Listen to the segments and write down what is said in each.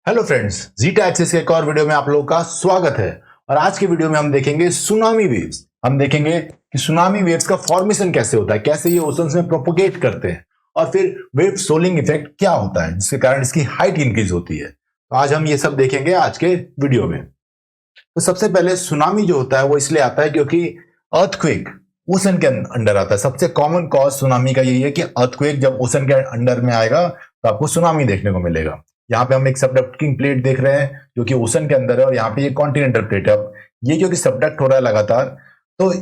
Hello friends, zeta axis के एक और वीडियो में आप लोगों का स्वागत है। और आज के वीडियो में हम देखेंगे सुनामी वेव्स। हम देखेंगे कि सुनामी वेव्स का फॉर्मेशन कैसे होता है, कैसे ये ओशंस में प्रोपोगेट करते हैं, और फिर वेव सोलिंग इफेक्ट क्या होता है जिसके कारण इसकी हाइट इंक्रीज होती है। तो आज हम ये सब देखेंगे आज के वीडियो में। तो सबसे पहले सुनामी जो होता है वो इसलिए आता है क्योंकि अर्थक्वेक ओशन के अंडर आता है। सबसे कॉमन कॉज सुनामी का यही है कि अर्थक्वेक जब ओशन के अंडर में आएगा तो आपको सुनामी देखने को मिलेगा। यहाँ पे हम एक सबडक्टिंग प्लेट देख रहे हैं जो कि ओशन के अंदर है, और यहाँ पे ये कॉन्टिनेंटल प्लेट है। अब ये क्योंकि सबडक्ट हो रहा है लगातार, तो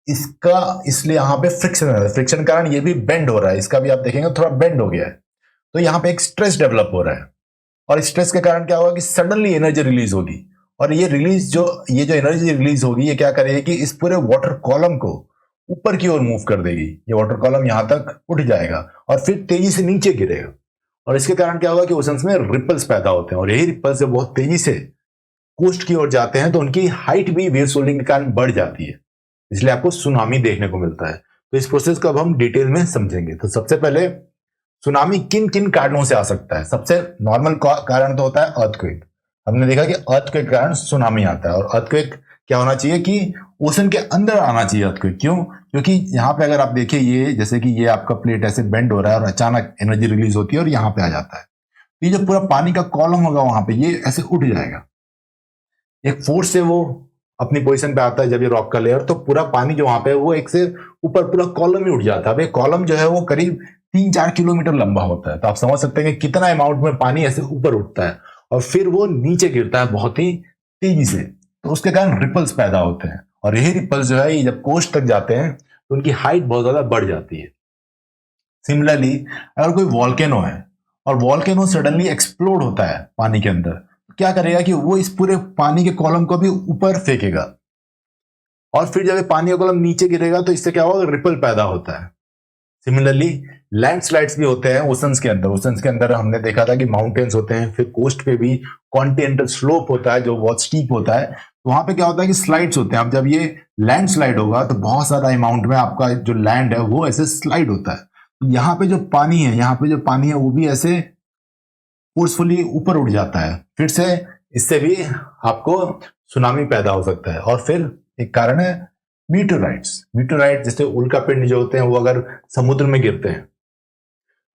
इसका इसलिए यहाँ पे फ्रिक्शन है। फ्रिक्शन के कारण ये भी बेंड हो रहा है, इसका भी आप देखेंगे थोड़ा बेंड हो गया है। तो यहाँ पे एक स्ट्रेस डेवलप हो रहा है, और स्ट्रेस के कारण क्या होगा कि सडनली एनर्जी रिलीज होगी। और ये जो एनर्जी रिलीज होगी ये क्या करेगी कि इस पूरे वाटर कॉलम को ऊपर की ओर मूव कर देगी। ये वाटर कॉलम यहां तक उठ जाएगा और फिर तेजी से नीचे गिरेगा। और इसके कारण क्या होगा कि ओशंस में रिपल्स पैदा होते हैं, और यही रिपल्स जब बहुत तेजी से कोस्ट की ओर जाते हैं तो उनकी हाइट भी वेव सोल्डिंग के कारण बढ़ जाती है, इसलिए आपको सुनामी देखने को मिलता है। तो इस प्रोसेस को अब हम डिटेल में समझेंगे। तो सबसे पहले सुनामी किन किन कारणों से आ सकता है। सबसे नॉर्मल कारण तो होता है अर्थक्वेक। हमने देखा कि अर्थक्वेक के कारण सुनामी आता है, और अर्थक्वेक क्या होना चाहिए कि ओशन के अंदर आना चाहिए अर्थक्वेक। क्यों? क्योंकि यहाँ पे अगर आप देखिए, ये जैसे कि ये आपका प्लेट ऐसे बेंड हो रहा है और अचानक एनर्जी रिलीज होती है और यहाँ पे आ जाता है, तो ये जो पूरा पानी का कॉलम होगा वहां पे ये ऐसे उठ जाएगा। एक फोर्स से वो अपनी पोजीशन पे आता है जब ये रॉक का लेयर, तो पूरा पानी जो वहां पे है वो एक से ऊपर पूरा कॉलम ही उठ जाता है। अब ये कॉलम जो है वो करीब 3-4 किलोमीटर लंबा होता है, तो आप समझ सकते हैं कि कितना अमाउंट में पानी ऐसे ऊपर उठता है और फिर वो नीचे गिरता है बहुत ही तेजी से। तो उसके कारण रिपल्स पैदा होते हैं, और यही रिपल्स जो है ये जब कोस्ट तक जाते हैं तो उनकी हाइट बहुत ज्यादा बढ़ जाती है। सिमिलरली अगर कोई वॉल्केनो है और वॉल्केनो सडनली एक्सप्लोड होता है पानी के अंदर, तो क्या करेगा कि वो इस पूरे पानी के कॉलम को भी ऊपर फेंकेगा, और फिर जब ये पानी का कॉलम नीचे गिरेगा तो इससे क्या होगा, रिपल पैदा होता है। सिमिलरली लैंडस्लाइड्स भी होते हैं ओशंस के अंदर। ओशंस के अंदर हमने देखा था कि माउंटेन्स होते हैं, फिर कोस्ट पे भी कॉन्टिनेंटल स्लोप होता है जो बहुत स्टीप होता है। तो वहां पे क्या होता है कि स्लाइड्स होते हैं। अब जब ये लैंड स्लाइड होगा तो बहुत ज्यादा अमाउंट में आपका जो लैंड है वो ऐसे स्लाइड होता है। तो यहाँ पे जो पानी है, वो भी ऐसे फोर्सफुली ऊपर उठ जाता है। फिर से इससे भी आपको सुनामी पैदा हो सकता है। और फिर एक कारण है मीटोराइट, जैसे उल्कापिंड जो होते हैं वो अगर समुद्र में गिरते हैं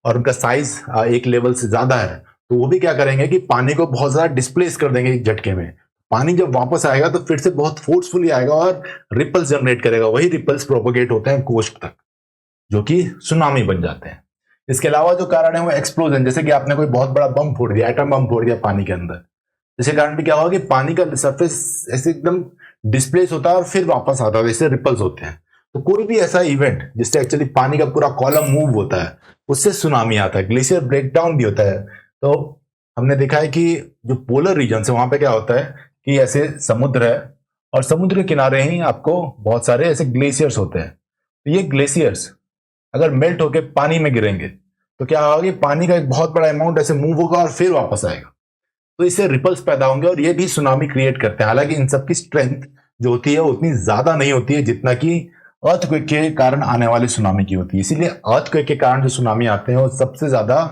और उनका साइज एक लेवल से ज्यादा है, तो वो भी क्या करेंगे कि पानी को बहुत ज्यादा डिस्प्लेस कर देंगे एक झटके में। पानी जब वापस आएगा तो फिर से बहुत फोर्सफुली आएगा और रिपल्स जनरेट करेगा। वही रिपल्स प्रोपोगेट होते हैं कोस्ट तक, जो कि सुनामी बन जाते हैं। इसके अलावा जो कारण है वो एक्सप्लोजन, जैसे कि आपने कोई बहुत बड़ा बम फोड़ दिया, एटम बम फोड़ दिया पानी के अंदर, इसके कारण भी क्या होगा कि पानी का सरफेस ऐसे एकदम डिस्प्लेस होता है और फिर वापस आता है, जैसे रिपल्स होते हैं। तो कोई भी ऐसा इवेंट जिससे एक्चुअली पानी का पूरा कॉलम मूव होता है उससे सुनामी आता है। ग्लेशियर ब्रेकडाउन भी होता है। तो हमने देखा है कि जो पोलर रीजन है वहां पे क्या होता है कि ऐसे समुद्र है और समुद्र के किनारे ही आपको बहुत सारे ऐसे ग्लेशियर्स होते हैं। तो ये ग्लेशियर्स अगर मेल्ट होकर पानी में गिरेंगे तो क्या होगा कि पानी का एक बहुत बड़ा अमाउंट ऐसे मूव होगा और फिर वापस आएगा, तो इससे रिपल्स पैदा होंगे और ये भी सुनामी क्रिएट करते हैं। हालांकि इन सब की स्ट्रेंथ जो होती है उतनी ज्यादा नहीं होती है जितना कि अर्थक्वेक के कारण आने वाले सुनामी की होती है। इसीलिए अर्थक्वेक के कारण जो सुनामी आते हैं वो सबसे ज्यादा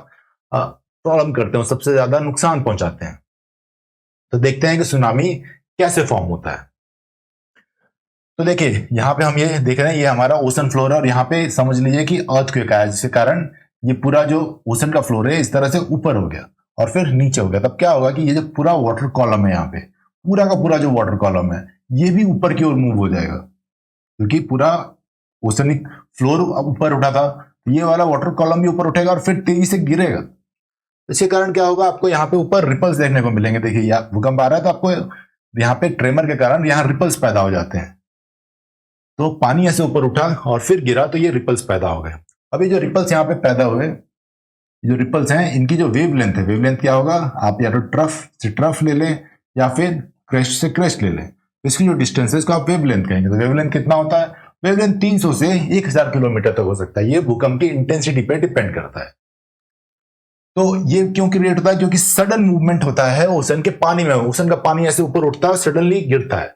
प्रॉब्लम करते हैं, सबसे ज्यादा नुकसान पहुंचाते हैं। तो देखते हैं कि सुनामी कैसे फॉर्म होता है। तो देखिए यहाँ पे हम ये देख रहे हैं, ये हमारा ओशन फ्लोर है, और यहाँ पे समझ लीजिए कि अर्थक्वेक आया जिसके कारण ये पूरा जो ओशन का फ्लोर है इस तरह से ऊपर हो गया और फिर नीचे हो गया। तब क्या होगा कि ये जो पूरा वाटर कॉलम है, यहाँ पे पूरा का पूरा जो वाटर कॉलम है ये भी ऊपर की ओर मूव हो जाएगा, क्योंकि पूरा ओशनिक फ्लोर ऊपर उठा था। ये वाला वाटर कॉलम भी ऊपर उठेगा और फिर तेजी से गिरेगा। इसके कारण क्या होगा, आपको यहाँ पे ऊपर रिपल्स देखने को मिलेंगे। देखिए यहाँ भूकंप आ रहा है तो आपको यहाँ पे ट्रेमर के कारण यहाँ रिपल्स पैदा हो जाते हैं। तो पानी ऐसे ऊपर उठा और फिर गिरा तो ये रिपल्स पैदा हो गए। अभी जो रिपल्स यहाँ पे पैदा हुए, जो रिपल्स हैं इनकी जो वेवलेंथ है, वेवलेंथ क्या होगा, आप या तो ट्रफ से ट्रफ ले लें या फिर क्रेस्ट से क्रेस्ट ले लें। तो इसकी जो डिस्टेंस है इसको आप वेवलेंथ कहेंगे। तो वेवलेंथ कितना होता है, वेवलेंथ 300 से 1000 किलोमीटर तक हो सकता है। ये भूकंप की इंटेंसिटी पे डिपेंड करता है। तो ये क्यों क्रिएट होता है, क्योंकि सडन मूवमेंट होता है ओशन के पानी में। ओशन का पानी ऐसे ऊपर उठता है और सडनली गिरता है।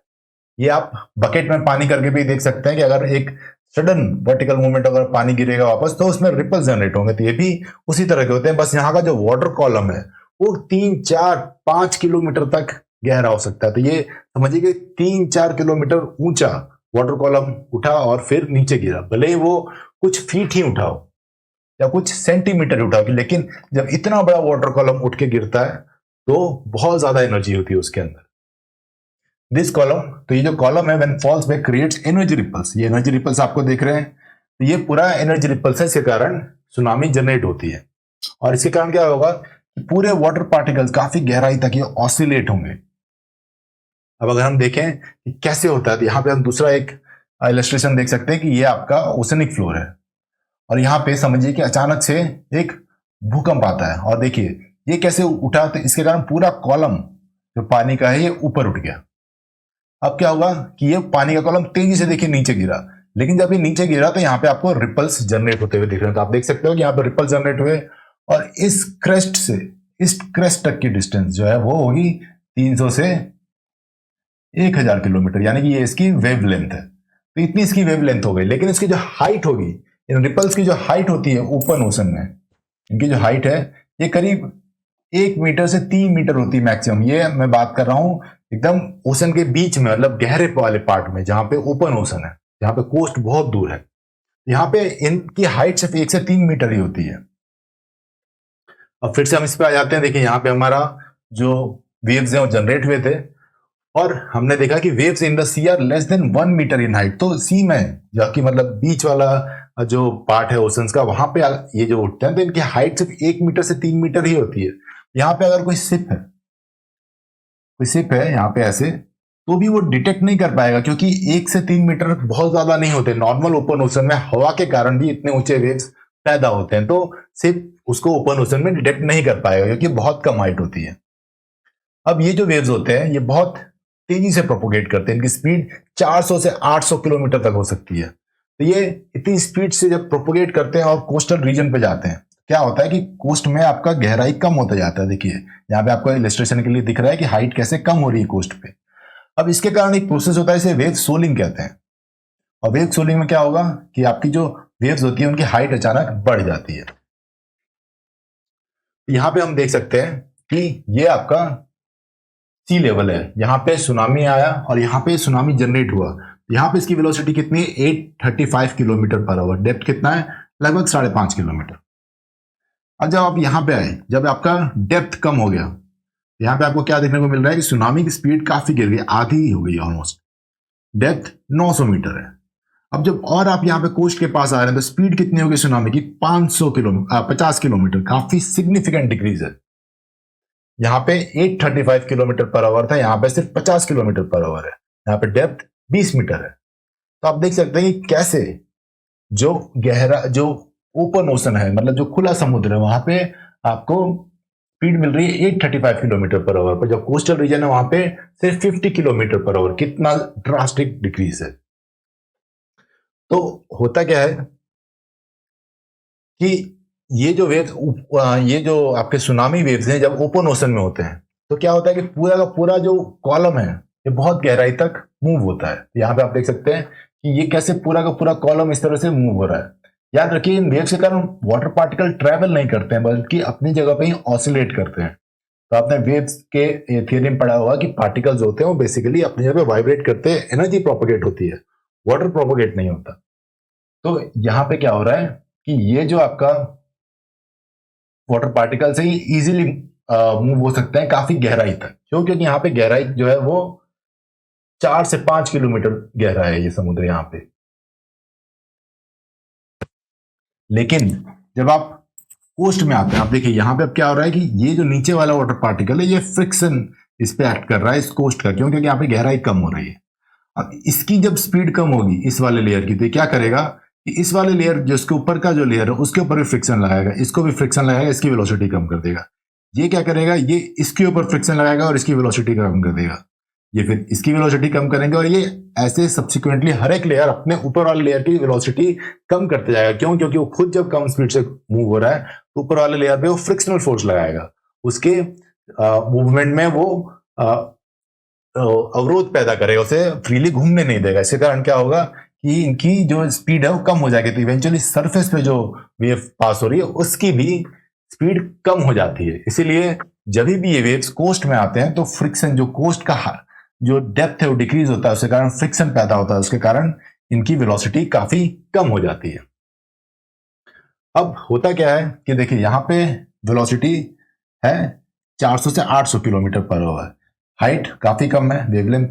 ये आप बकेट में पानी करके भी देख सकते हैं कि अगर एक सडन वर्टिकल मूवमेंट अगर पानी गिरेगा वापस तो उसमें रिपल्स जनरेट होंगे। तो ये भी उसी तरह के होते हैं, बस यहाँ का जो वाटर कॉलम है वो 3, 4, 5 किलोमीटर तक गहरा हो सकता है। तो ये समझिए कि 3, 4 किलोमीटर ऊंचा वाटर कॉलम उठा और फिर नीचे गिरा, भले ही वो कुछ फीट ही उठाओ या कुछ सेंटीमीटर उठाओ, लेकिन जब इतना बड़ा वाटर कॉलम उठ के गिरता है तो बहुत ज्यादा एनर्जी होती है उसके अंदर। दिस कॉलम, तो ये जो कॉलम है when falls back creates energy ripples, ये एनर्जी रिपल्स आपको देख रहे हैं, तो ये पूरा एनर्जी रिपल्स है, इसके कारण सुनामी जनरेट होती है। और इसके कारण क्या होगा कि पूरे वाटर पार्टिकल्स काफी गहराई तक ये ऑसिलेट होंगे। अब अगर हम देखें कि कैसे होता है, तो यहाँ पे हम दूसरा एक इलस्ट्रेशन देख सकते हैं कि ये आपका ओशनिक फ्लोर है, और यहाँ पे समझिए कि अचानक से एक भूकंप आता है, और देखिए ये कैसे उठा, तो इसके कारण पूरा कॉलम जो पानी का है ये ऊपर उठ गया। अब क्या होगा कि ये पानी का कॉलम तेजी से देखिए नीचे गिरा, लेकिन जब ये नीचे गिरा तो यहाँ पे आपको रिपल्स जनरेट होते हुए दिख रहे हैं। तो आप देख सकते हो कि यहाँ पे रिपल्स जनरेट हुए, और इस क्रेस्ट से इस क्रेस्ट तक की डिस्टेंस जो है वो होगी 300 से 1000 किलोमीटर, यानी कि ये इसकी वेव लेंथ है। तो इतनी इसकी वेव लेंथ हो गई, लेकिन इसकी जो हाइट होगी, इन रिपल्स की जो हाइट होती है ओपन ओशन में, इनकी जो हाइट है ये करीब 1 मीटर से 3 मीटर होती है मैक्सिमम। ये मैं बात कर रहा हूं एकदम ओशन के बीच में, मतलब गहरे वाले पार्ट में, जहां पे ओपन ओशन है, जहां पे कोस्ट बहुत दूर है, यहाँ पे इनकी हाइट सिर्फ 1 से 3 मीटर ही होती है। अब फिर से हम इस पे आ जाते हैं। देखिए यहाँ पे हमारा जो वेव्स हैं वो जनरेट हुए थे, और हमने देखा कि waves in the sea are less than 1 meter in height. तो सी में, जबकि मतलब बीच वाला जो पार्ट है ओशंस का, वहां पे ये जो उठते हैं तो इनकी हाइट सिर्फ 1 मीटर से 3 मीटर ही होती है। यहाँ पे अगर कोई शिप है यहाँ पे ऐसे, तो भी वो डिटेक्ट नहीं कर पाएगा, क्योंकि 1 से 3 मीटर बहुत ज्यादा नहीं होते। नॉर्मल ओपन ओशन में हवा के कारण भी इतने ऊंचे वेव्स पैदा होते हैं, तो सिर्फ उसको ओपन ओशन में डिटेक्ट नहीं कर पाएगा, क्योंकि बहुत कम हाइट होती है। अब ये जो वेव्स होते हैं ये बहुत तेजी से प्रोपोगेट करते हैं, इनकी स्पीड 400 से 800 किलोमीटर तक हो सकती है। तो ये इतनी स्पीड से जब प्रोपोगेट करते हैं और कोस्टल रीजन पे जाते हैं, क्या होता है कि कोस्ट में आपका गहराई कम होता जाता है। देखिए यहाँ पे आपको इलस्ट्रेशन के लिए दिख रहा है कि हाइट कैसे कम हो रही है कोस्ट पे। अब इसके कारण एक प्रोसेस होता है, इसे वेव सोलिंग कहते हैं। और वेव सोलिंग में क्या होगा कि आपकी जो वेव्स होती है उनकी हाइट अचानक बढ़ जाती है। यहां पे हम देख सकते हैं कि ये आपका सी लेवल है, यहां पे सुनामी आया और यहां पे सुनामी जनरेट हुआ। यहां पे इसकी वेलोसिटी कितनी है, 835 किलोमीटर पर आवर। डेप्थ कितना है, लगभग 5.5 किलोमीटर। अब जब आप यहां पे आए, जब आपका डेप्थ कम हो गया, यहां पे आपको क्या देखने को मिल रहा है कि सुनामी की स्पीड काफी गिर गई, आधी हो गई ऑलमोस्ट। डेप्थ 900 मीटर है। अब जब और आप यहाँ पे कोस्ट के पास आ रहे हैं तो स्पीड कितनी होगी सुनामी की, 500 किलोमीटर 50 किलोमीटर, काफी सिग्निफिकेंट डिक्रीज है। यहाँ पे 835 किलोमीटर पर आवर था, यहाँ पे सिर्फ 50 किलोमीटर पर आवर है। यहाँ पे डेप्थ 20 मीटर है। तो आप देख सकते हैं कि कैसे जो गहरा, जो ओपन ओशन है, मतलब जो खुला समुद्र है, वहां पे आपको स्पीड मिल रही है 835 किलोमीटर पर आवर पर, जब कोस्टल रीजन है वहां पे सिर्फ 50 किलोमीटर पर आवर। कितना ड्रास्टिक डिक्रीज है। तो होता क्या है कि ये जो वेव्स, ये जो आपके सुनामी वेव्स हैं, जब ओपन ओशन में होते हैं तो क्या होता है कि पूरा का पूरा जो कॉलम है ये बहुत गहराई तक मूव होता है। यहाँ पे आप देख सकते हैं कि ये कैसे पूरा का पूरा कॉलम इस तरह से मूव हो रहा है। याद रखिए इन वेव्स के कारण वाटर पार्टिकल ट्रेवल नहीं करते हैं, बल्कि अपनी जगह पे ही ऑसिलेट करते हैं। तो आपने वेव्स के थियरी में पढ़ा होगा कि पार्टिकल्स होते हैं वो बेसिकली अपनी जगह वाइब्रेट करते हैं, एनर्जी प्रोपोगेट होती है, वाटर प्रोपोगेट नहीं होता। तो यहाँ पे क्या हो रहा है कि ये जो आपका वाटर पार्टिकल से ही इजीली मूव हो सकते हैं काफी गहराई तक। क्यों? क्योंकि यहाँ पे गहराई जो है वो 4 से 5 किलोमीटर गहरा है ये समुद्र यहाँ पे। लेकिन जब आप कोस्ट में आते हैं, आप देखिए यहाँ पे अब क्या हो रहा है कि ये जो नीचे वाला वाटर पार्टिकल है ये फ्रिक्शन इस पे एक्ट कर रहा है, इस कोस्ट का। क्यों? क्योंकि यहाँ पे गहराई कम हो रही है। अब इसकी जब स्पीड कम होगी इस वाले लेयर की, तो क्या करेगा कि इस वाले लेयर, जिसके ऊपर का जो लेयर है उसके ऊपर भी फ्रिक्शन लगाएगा, इसको भी फ्रिक्शन लगाएगा, इसकी वेलोसिटी कम कर देगा। ये क्या करेगा, ये इसके ऊपर फ्रिक्शन लगाएगा और इसकी वेलोसिटी कम कर देगा। ये फिर इसकी वेलोसिटी कम करेंगे, और ये ऐसे सब्सिक्वेंटली हर एक लेयर अपने ऊपर वाले लेयर की वेलोसिटी कम करते जाएगा। क्यों? क्योंकि वो खुद जब कम स्पीड से मूव हो रहा है तो ऊपर वाले लेयर पे वो फ्रिक्शनल फोर्स लगाएगा, उसके मूवमेंट में वो अवरोध पैदा करेगा, उसे फ्रीली घूमने नहीं देगा। इसके कारण क्या होगा कि इनकी जो स्पीड है वो कम हो जाएगी। तो इवेंचुअली सरफेस पे जो वेव पास हो रही है उसकी भी स्पीड कम हो जाती है। इसीलिए जब भी ये वेव्स कोस्ट में आते हैं तो फ्रिक्शन, जो कोस्ट का जो डेप्थ है वो डिक्रीज होता है, उसके कारण फ्रिक्शन पैदा होता है, उसके कारण इनकी वेलोसिटी काफी कम हो जाती है। अब होता क्या है कि देखिए यहां पे वेलोसिटी है 400 से 800 किलोमीटर पर आवर, हाइट काफी कम है, वेवलेंथ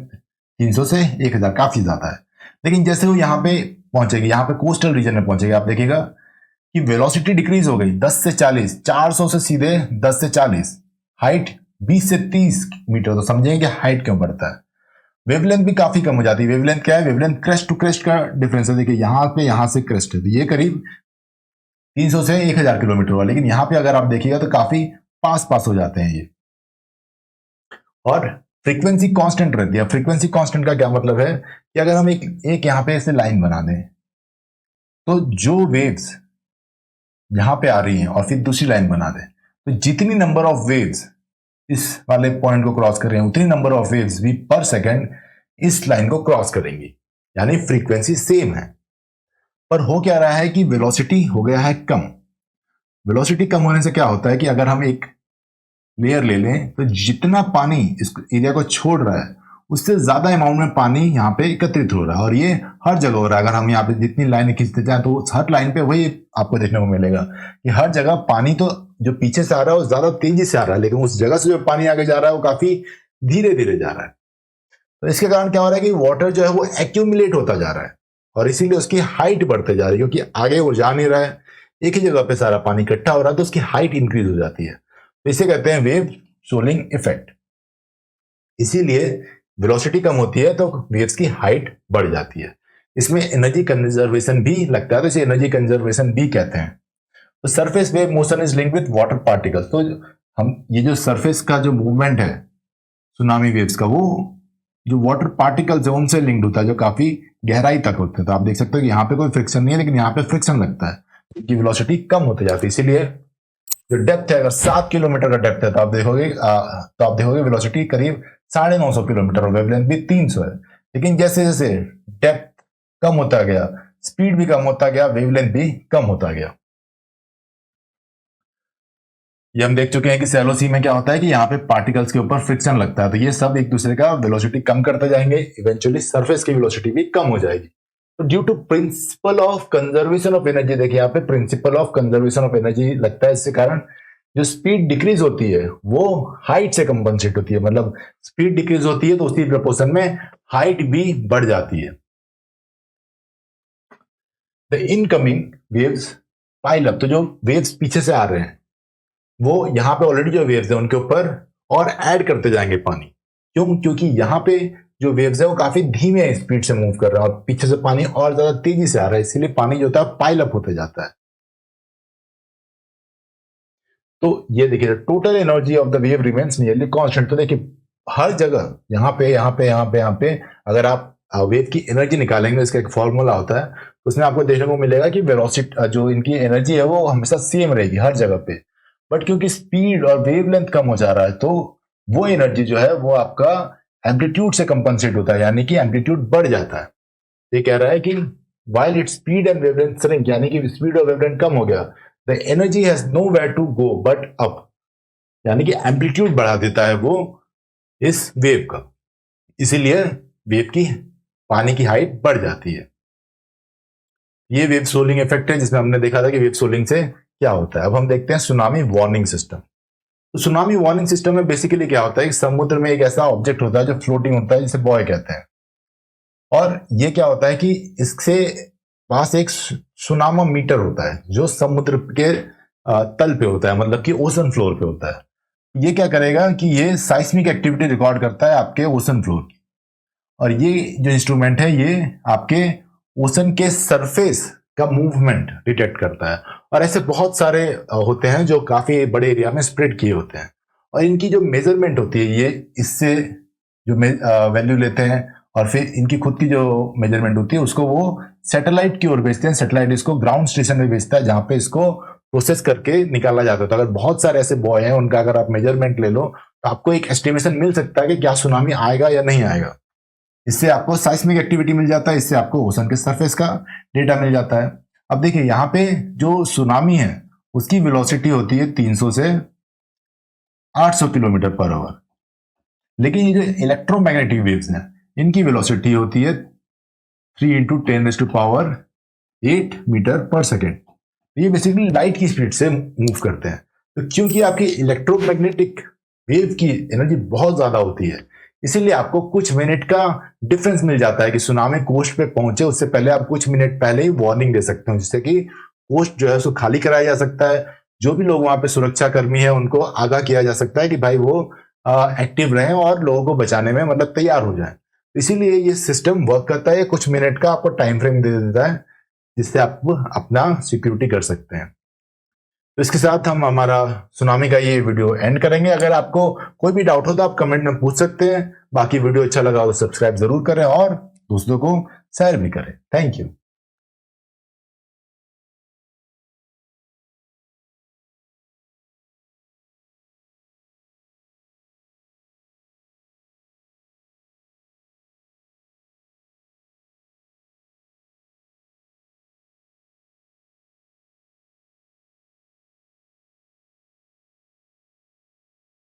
300 से 1000 काफी ज्यादा है। लेकिन जैसे वो यहाँ पे पहुंचेगी, यहाँ पे कोस्टल रीजन में पहुंचेगी, आप देखिएगा कि वेलोसिटी डिक्रीज हो गई 10 से 40, 400 से सीधे 10 से 40, हाइट 20 से 30 मीटर। तो समझेंगे कि हाइट क्यों बढ़ता है। वेवलेंथ भी काफी कम हो जाती है। वेवलेंथ क्या है? वेवलेंथ क्रेस्ट टू क्रेस्ट का डिफरेंस है। देखिए यहाँ पे, यहाँ से क्रेस्ट है तो ये करीब 300 से 1000 किलोमीटर हुआ, लेकिन यहाँ पे अगर आप देखिएगा तो काफी पास पास हो जाते हैं ये। और फ्रीक्वेंसी कांस्टेंट रहती है। फ्रीक्वेंसी कांस्टेंट का क्या मतलब है कि अगर हम एक यहाँ पे ऐसे लाइन बना दें तो जो वेव्स यहां पे आ रही हैं और फिर दूसरी लाइन बना दें, तो जितनी नंबर ऑफ वेव्स इस वाले पॉइंट को क्रॉस कर रहे हैं उतनी नंबर ऑफ वेव्स भी पर सेकंड इस लाइन को क्रॉस करेंगी, यानी फ्रीक्वेंसी सेम है। पर हो क्या रहा है कि वेलोसिटी हो गया है कम। वेलोसिटी कम होने से क्या होता है कि अगर हम एक लेयर ले लें तो जितना पानी इस एरिया को छोड़ रहा है उससे ज्यादा अमाउंट में पानी यहाँ पे एकत्रित हो रहा है, और ये हर जगह हो रहा है। अगर हम यहाँ पे जितनी लाइनें खींचते जाए तो हर लाइन पे वही आपको देखने को मिलेगा कि हर जगह पानी तो जो पीछे से आ रहा है वो ज्यादा तेजी से आ रहा है, लेकिन उस जगह से जो पानी आगे जा रहा है वो काफी धीरे धीरे जा रहा है। तो इसके कारण क्या हो रहा है कि वाटर जो है वो एक्यूमुलेट होता जा रहा है, और इसीलिए उसकी हाइट बढ़ते जा रही है, क्योंकि आगे वो जा नहीं रहा है, एक ही जगह पे सारा पानी इकट्ठा हो रहा है, तो उसकी हाइट इंक्रीज हो जाती है। तो इसे कहते हैं वेव सोलिंग इफेक्ट। इसीलिए वेलोसिटी कम होती है तो वेव्स की हाइट बढ़ जाती है। इसमें एनर्जी कंजर्वेशन भी लगता है, तो इसे एनर्जी कंजर्वेशन भी कहते हैं। तो surface wave motion is linked with water particles. तो हम ये जो सरफेस का जो मूवमेंट है सुनामी वेव्स का, वो जो वाटर पार्टिकल्स है उनसे लिंक्ड होता है, जो काफी गहराई तक होते हैं। तो आप देख सकते हो कि यहाँ पे कोई फ्रिक्शन नहीं है, लेकिन यहाँ पे फ्रिक्शन लगता है, क्योंकि वेलोसिटी कम होती जाती है। इसीलिए जो डेप्थ है, अगर 7 किलोमीटर का डेप्थ है तो आप देखोगे वेलोसिटी करीब 950 किलोमीटर, वेवलेंथ भी 300 है। लेकिन जैसे जैसे डेप्थ कम होता गया, स्पीड भी कम होता गया, वेवलेंथ भी कम होता गया। ये हम देख चुके हैं कि शैलो सी में क्या होता है कि यहाँ पे पार्टिकल्स के ऊपर फ्रिक्शन लगता है, तो ये सब एक दूसरे का वेलोसिटी कम करते जाएंगे, इवेंचुअली सरफेस की वेलोसिटी भी कम हो जाएगी। तो due to principle of conservation of energy, देखिए यहाँ पे principle of conservation of energy लगता है, इसके कारण जो स्पीड डिक्रीज होती है वो हाइट से कंपनसेट होती है। मतलब स्पीड डिक्रीज होती है तो उसी प्रपोर्शन में हाइट भी बढ़ जाती है। The incoming waves pile up, तो जो वेव्स पीछे से आ रहे हैं वो यहाँ पे ऑलरेडी जो वेव्स है उनके ऊपर और ऐड करते जाएंगे पानी। क्यों? क्योंकि यहाँ पे जो वेव्स है वो काफी धीमे स्पीड से मूव कर रहा है और पीछे से पानी और ज्यादा तेजी से आ रहा है, इसीलिए पानी जो होता है पाइल अप होते जाता है। तो ये देखिए total energy of the wave remains nearly constant. तो देखिए हर जगह यहाँ पे अगर आप वेव की एनर्जी निकालेंगे, इसका एक फॉर्मूला होता है, तो उसमें आपको देखने को मिलेगा कि वेलोसिटी जो इनकी एनर्जी है वो हमेशा सेम रहेगी हर जगह पे। बट क्योंकि स्पीड और वेवलेंथ कम हो जा रहा है तो वो एनर्जी जो है वो आपका एम्पलीट्यूड से कंपनसेट होता है, यानी कि एम्पलीट्यूड बढ़ जाता है। ये कह रहा है कि while its speed and wavelength shrink, यानी कि स्पीड और वेवलेंथ कम हो गया, the energy has nowhere to go but up, यानी कि एम्पलीट्यूड बढ़ा देता है वो इस वेव का, इसीलिए वेव की पानी की हाइट बढ़ जाती है। ये वेव सोलिंग इफेक्ट है, जिसमें हमने देखा था कि वेव सोलिंग से क्या होता है। अब हम देखते हैं सुनामी वार्निंग सिस्टम। तो सुनामी वार्निंग सिस्टम में बेसिकली क्या होता है कि समुद्र में एक ऐसा ऑब्जेक्ट होता है जो फ्लोटिंग होता है, जिसे बॉय कहते हैं। और ये क्या होता है कि इससे पास एक सुनामा मीटर होता है जो समुद्र के तल पे होता है, मतलब कि ओशन फ्लोर पे होता है। ये क्या करेगा कि ये साइस्मिक एक्टिविटी रिकॉर्ड करता है आपके ओशन फ्लोर की, और ये जो इंस्ट्रूमेंट है ये आपके ओशन के सरफेस का मूवमेंट डिटेक्ट करता है। और ऐसे बहुत सारे होते हैं जो काफी बड़े एरिया में स्प्रेड किए होते हैं, और इनकी जो मेजरमेंट होती है ये इससे जो वैल्यू लेते हैं, और फिर इनकी खुद की जो मेजरमेंट होती है उसको वो सैटेलाइट की ओर भेजते हैं। सैटेलाइट इसको ग्राउंड स्टेशन में भेजता है, जहां पे इसको प्रोसेस करके निकाला जाता है। तो अगर बहुत सारे ऐसे बॉय हैं, उनका अगर आप मेजरमेंट ले लो तो आपको एक एस्टिमेशन मिल सकता है कि क्या सुनामी आएगा या नहीं आएगा। इससे आपको साइस्मिक एक्टिविटी मिल जाता है, इससे आपको ओशन के सरफेस का डेटा मिल जाता है। अब देखिए यहाँ पे जो सुनामी है उसकी वेलोसिटी होती है 300 से 800 किलोमीटर पर आवर। लेकिन ये जो इलेक्ट्रोमैग्नेटिक वेव्स हैं इनकी वेलोसिटी होती है 3 इंटू 10⁻⁸ मीटर पर सेकेंड। ये बेसिकली लाइट की स्पीड से मूव करते हैं। तो क्योंकि आपकी इलेक्ट्रोमैग्नेटिक वेव की एनर्जी बहुत ज्यादा होती है, इसीलिए आपको कुछ मिनट का डिफरेंस मिल जाता है कि सुनामी कोस्ट पे पहुंचे उससे पहले आप कुछ मिनट पहले ही वार्निंग दे सकते हो, जिससे कि कोस्ट जो है उसको खाली कराया जा सकता है। जो भी लोग वहां पे सुरक्षा कर्मी है उनको आगाह किया जा सकता है कि भाई वो एक्टिव रहें और लोगों को बचाने में मतलब तैयार हो जाए। इसीलिए ये सिस्टम वर्क करता है, कुछ मिनट का आपको टाइम फ्रेम दे देता है जिससे आप अपना सिक्योरिटी कर सकते हैं। तो इसके साथ हम हमारा सुनामी का ये वीडियो एंड करेंगे। अगर आपको कोई भी डाउट हो तो आप कमेंट में पूछ सकते हैं। बाकी वीडियो अच्छा लगा तो सब्सक्राइब जरूर करें और दोस्तों को शेयर भी करें। Thank you.